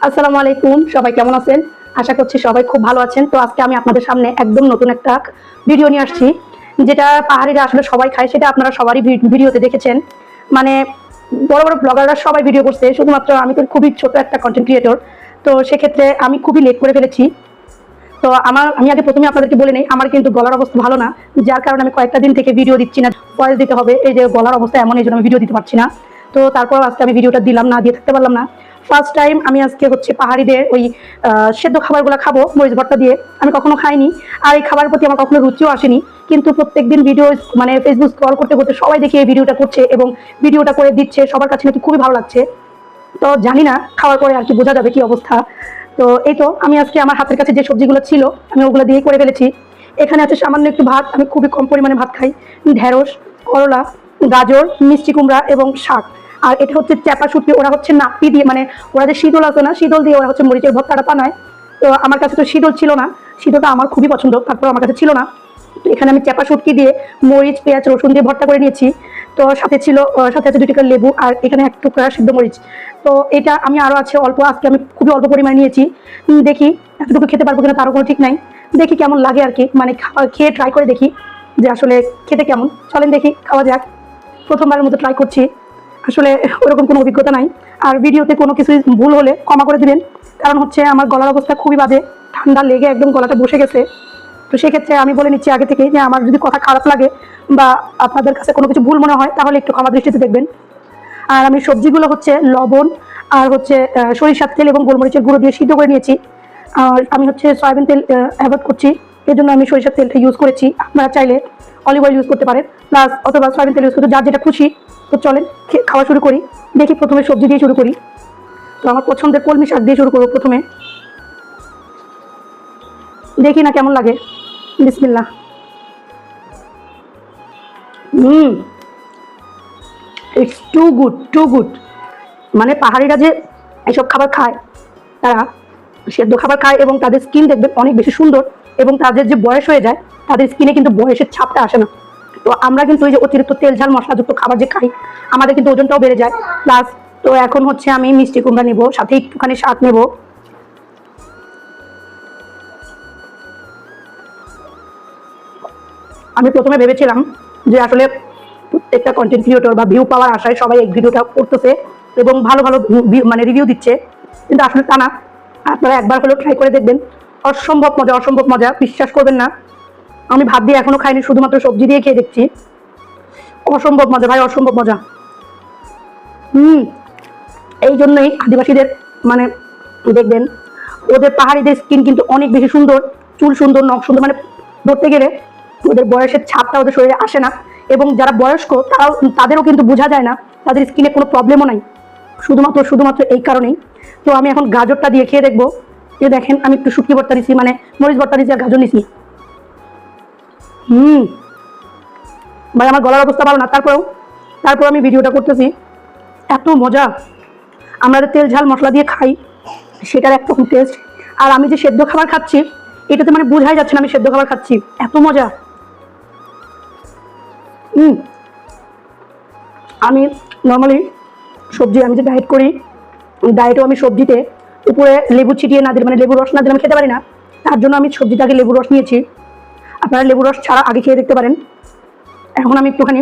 আসসালামু আলাইকুম, সবাই কেমন আছেন? আশা করছি সবাই খুব ভালো আছেন। তো আজকে আমি আপনাদের সামনে একদম নতুন একটা ভিডিও নিয়ে আসছি, যেটা পাহাড়িরা আসলে সবাই খায়। সেটা আপনারা সবারই ভিডিওতে দেখেছেন। মানে বড় বড় ব্লগাররা সবাই ভিডিও করছে, শুধুমাত্র আমি তো খুবই ছোট একটা কন্টেন্ট ক্রিয়েটর। তো সেক্ষেত্রে আমি খুবই লেট করে ফেলেছি। তো আমি আগে প্রথমে আপনাদেরকে বলে নেই, আমার কিন্তু গলার অবস্থা ভালো না, যার কারণে আমি কয়েকটা দিন থেকে ভিডিও দিচ্ছি না। ভয়েস দিতে হবে, এই যে গলার অবস্থা এমন, এই জন্য আমি ভিডিও দিতে পারছি না। তো তারপর আজকে আমি ভিডিওটা দিলাম না, দিয়ে থাকতে পারলাম না। ফার্স্ট টাইম আমি আজকে হচ্ছে পাহাড়িদের ওই সেদ্ধ খাবারগুলো খাবো মরিচ ভর্তা দিয়ে। আমি কখনো খাইনি, আর এই খাবারের প্রতি আমার কখনো রুচিও আসেনি। কিন্তু প্রত্যেকদিন ভিডিও মানে ফেসবুক স্ক্রল করতে করতে সবাই দেখি এই ভিডিওটা করছে এবং ভিডিওটা করে দিচ্ছে, সবার কাছে নাকি খুবই ভালো লাগছে। তো জানি না, খাওয়ার পরে আর কি বোঝা যাবে কি অবস্থা। তো এই তো আমি আজকে আমার হাতের কাছে যে সবজিগুলো ছিল আমি ওগুলো দিয়েই করে ফেলেছি। এখানে আছে সামান্য একটু ভাত, আমি খুবই কম পরিমাণে ভাত খাই। ঢেঁড়স, করলা, গাজর, মিষ্টি কুমড়া এবং শাক। আর এটা হচ্ছে চ্যাপা শুটকি, ওরা হচ্ছে নাপ্পি দিয়ে, মানে ওরা যে শীতল আছে না, শীতল দিয়ে ওরা হচ্ছে মরিচের ভর্তাটা বানায়। তো আমার কাছে তো শীতল ছিল না, শীতলটা আমার খুবই পছন্দ, তারপর আমার কাছে ছিল না। তো এখানে আমি চ্যাপা শুটকি দিয়ে মরিচ, পেঁয়াজ, রসুন দিয়ে ভর্তা করে নিয়েছি। তো সাথে ছিল সাথে আছে 2 টুকরা লেবু আর এখানে 1 টুকরা সিদ্ধ মরিচ। তো এটা আমি আরও আছে অল্প, আজকে আমি খুবই অল্প পরিমাণে নিয়েছি। দেখি এতটুকু খেতে পারবো কিনা তারও কোনো ঠিক নাই। দেখি কেমন লাগে আর কি, মানে খেয়ে ট্রাই করে দেখি যে আসলে খেতে কেমন। চলেন দেখি, খাওয়া যাক। প্রথমবারের মতো ট্রাই করছি, আসলে ওরকম কোনো অভিজ্ঞতা নাই। আর ভিডিওতে কোনো কিছু ভুল হলে ক্ষমা করে দিবেন, কারণ হচ্ছে আমার গলার অবস্থা খুবই বাজে, ঠান্ডা লেগে একদম গলাটা বসে গেছে। তো সেক্ষেত্রে আমি বলে নিচ্ছি আগে থেকে যে আমার যদি কথা খারাপ লাগে বা আপনাদের কাছে কোনো কিছু ভুল মনে হয় তাহলে একটু ক্ষমা দৃষ্টিতে দেখবেন। আর আমি সবজিগুলো হচ্ছে লবণ আর হচ্ছে সরিষার তেল এবং গোলমরিচের গুঁড়ো দিয়ে সিদ্ধ করে নিয়েছি। আর আমি হচ্ছে সয়াবিন তেল অ্যাভয়েড করছি, এর জন্য আমি সরিষার তেলটা ইউজ করেছি। আপনারা চাইলে অলিভ অয়েল ইউজ করতে পারেন, প্লাস অথবা সয়াবিন তেল ইউজ করতে, যার যেটা খুশি। তো চলেন খাওয়া শুরু করি। দেখি প্রথমে সবজি দিয়ে শুরু করি। তো আমার পছন্দের কলমি শাক দিয়ে শুরু করবো প্রথমে। দেখি না কেমন লাগে। বিসমিল্লাহ। It's too good, too good. মানে পাহাড়িরা যে এসব খাবার খায়, তারা সেদ্ধ খাবার খায় এবং তাদের স্কিন দেখবেন অনেক বেশি সুন্দর, এবং তাদের যে বয়স হয়ে যায় তাদের স্কিনে কিন্তু বয়সের ছাপটা আসে না। তো আমরা কিন্তু এই যে অতিরিক্ত তেল ঝাল মশলাযুক্ত খাবার যে খাই, আমাদের কিন্তু ওজনটাও বেড়ে যায়। প্লাস তো এখন হচ্ছে আমি মিষ্টি কুমড়া নেবো, সাথে একটুখানি শাক নেবো। আমি প্রথমে ভেবেছিলাম যে আসলে প্রত্যেকটা কন্টেন্ট ক্রিয়েটর বা ভিউ পাওয়ার আশায় সবাই এই ভিডিওটা করতেছে এবং ভালো ভালো মানে রিভিউ দিচ্ছে, কিন্তু আসলে তা না। আপনারা একবার হলেও ট্রাই করে দেখবেন, অসম্ভব মজা, অসম্ভব মজা, বিশ্বাস করবেন না। আমি ভাত দিয়ে এখনো খাইনি, শুধুমাত্র সবজি দিয়ে খেয়ে দেখছি। অসম্ভব মজা ভাই, অসম্ভব মজা। এই জন্যই আদিবাসীদের মানে দেখবেন ওদের পাহাড়িদের স্কিন কিন্তু অনেক বেশি সুন্দর, চুল সুন্দর, নখ সুন্দর, মানে ধরতে গেলে ওদের বয়সের ছাপটা ওদের শরীরে আসে না। এবং যারা বয়স্ক তাদেরও কিন্তু বোঝা যায় না, তাদের স্কিনে কোনো প্রবলেমও নাই, শুধুমাত্র এই কারণেই। তো আমি এখন গাজরটা দিয়ে খেয়ে দেখবো। যে দেখেন আমি একটু শুটকি ভর্তা নিছি, মানে মরিচ ভর্তা নিছি আর গাজর নিছি। ভাই আমার গলার অবস্থা ভালো না, তারপর আমি ভিডিওটা করতেছি। এত মজা। আমরা তেল ঝাল মশলা দিয়ে খাই, সেটার একরকম টেস্ট। আর আমি যে সেদ্ধ খাবার খাচ্ছি, এটাতে মানে বোঝাই যাচ্ছে না আমি সেদ্ধ খাবার খাচ্ছি, এত মজা। আমি নর্মালি সবজি, আমি যে ডায়েট করি, ডায়েটেও আমি সবজিতে উপরে লেবু ছিটিয়ে না দিলে, মানে লেবুর রস না দিলে আমি খেতে পারি না। তার জন্য আমি সবজিটাকে লেবুর রস নিয়েছি। আপনারা লেবুর রস ছাড়া আগে খেয়ে দেখতে পারেন। এখন আমি একটুখানি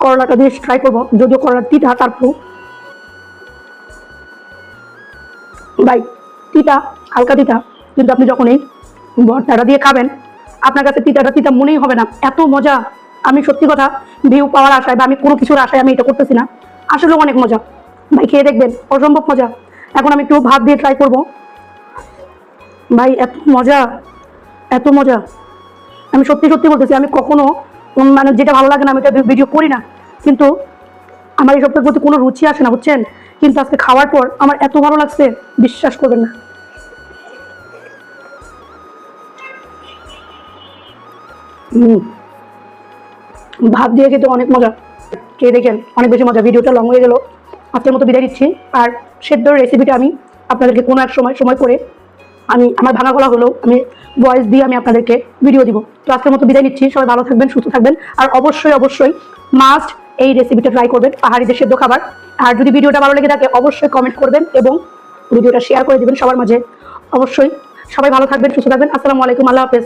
করলাটা দিয়ে ট্রাই করবো, যদিও করলার তিতা, তারপর ভাই তিতা, হালকা তিতা, কিন্তু আপনি যখন এই ভর্তাটা দিয়ে খাবেন আপনার কাছে তিতা মনেই হবে না, এত মজা। আমি সত্যি কথা ভিউ পাওয়ার আশায় বা আমি কোনো কিছুর আশায় আমি এটা করতেছি না, আসলেও অনেক মজা। ভাই খেয়ে দেখবেন, অসম্ভব মজা। এখন আমি একটু ভাত দিয়ে ট্রাই করবো। ভাই এত মজা, এত মজা। আমি সত্যি বলতেছি, আমি কখনো মানে যেটা ভালো লাগে না আমি এটা ভিডিও করি না, কিন্তু আমার এইসবের প্রতি কোনো রুচি আসে না, বুঝছেন। কিন্তু আজকে খাওয়ার পর আমার এত ভালো লাগছে, বিশ্বাস করবেন না। ভাত দিয়ে খেতে অনেক মজা, খেয়ে দেখেন অনেক বেশি মজা। ভিডিওটা লং হয়ে গেল, আজকের মতো বিদায় দিচ্ছি। আর সেদ্ধর রেসিপিটা আমি আপনাদেরকে কোনো এক সময় করে আমি আমার ভাঙা গলা হলেও আমি ভয়েস দিয়ে আমি আপনাদেরকে ভিডিও দিব। তো আজকের মতো বিদায় নিচ্ছি, সবাই ভালো থাকবেন, সুস্থ থাকবেন। আর অবশ্যই মাস্ট এই রেসিপিটা ট্রাই করবেন, পাহাড়িদের সেদ্ধ খাবার। আর যদি ভিডিওটা ভালো লেগে থাকে অবশ্যই কমেন্ট করবেন এবং ভিডিওটা শেয়ার করে দিবেন সবার মাঝে। অবশ্যই সবাই ভালো থাকবেন, সুস্থ থাকবেন। আসসালামু আলাইকুম, আল্লাহ হাফেজ।